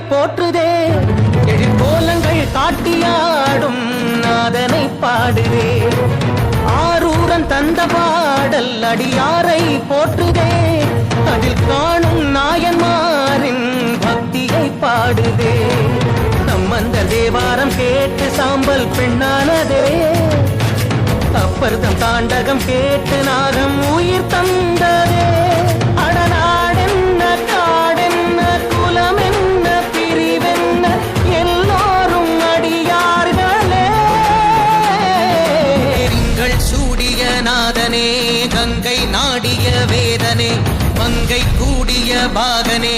போற்றுதே எழிற்கோலங்கள் காட்டியாடும் நாதனை பாடுதே ஆரூரன் தந்த பாடல் அடியாரை போற்றுதே அதில் காணும் நாயன்மாரின் பக்தியை பாடுதே சம்பந்த தேவாரம் கேட்டு சாம்பல் பெண்ணானதே அப்பர்தம் தாண்டகம் கேட்டு நாகம் உயிர் தந்ததே அடநாடென்ன காடென்ன குலமென்ன பிரிவென்ன எல்லோரும் அடியார்களே எங்கள் சூடிய நாதனே கங்கை நாடிய வேதனே மங்கை கூடிய பாகனே